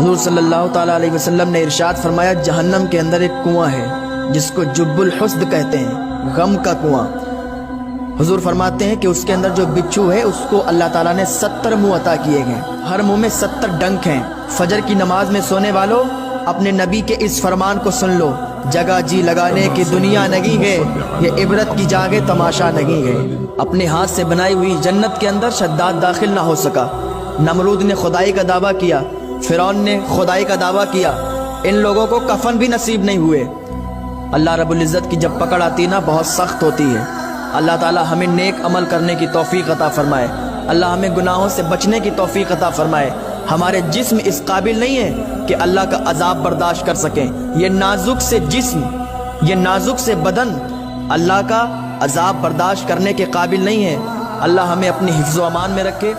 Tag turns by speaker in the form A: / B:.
A: حضور صلی اللہ تعالیٰ علیہ وسلم نے ارشاد فرمایا، جہنم کے اندر ایک کنواں ہے جس کو جب الحسد کہتے ہیں، غم کا کنواں۔ حضور فرماتے ہیں کہ اس کے اندر جو بچھو ہے اس کو اللہ تعالیٰ نے 70 منہ عطا کیے گئے، ہر منہ میں 70 ڈنک ہیں۔ فجر کی نماز میں سونے والوں، اپنے نبی کے اس فرمان کو سن لو، جگہ جی لگانے کی دنیا نگی ہے، یہ عبرت کی جاگے تماشا نگی ہے۔ اپنے ہاتھ سے بنائی ہوئی جنت کے اندر شداد داخل نہ ہو سکا۔ نمرود نے خدائی کا دعویٰ کیا، فرعون نے خدائی کا دعویٰ کیا، ان لوگوں کو کفن بھی نصیب نہیں ہوئے۔ اللہ رب العزت کی جب پکڑ آتی نا بہت سخت ہوتی ہے۔ اللہ تعالی ہمیں نیک عمل کرنے کی توفیق عطا فرمائے، اللہ ہمیں گناہوں سے بچنے کی توفیق عطا فرمائے۔ ہمارے جسم اس قابل نہیں ہے کہ اللہ کا عذاب برداشت کر سکیں۔ یہ نازک سے جسم، یہ نازک سے بدن اللہ کا عذاب برداشت کرنے کے قابل نہیں ہے۔ اللہ ہمیں اپنی حفظ و امان میں رکھے۔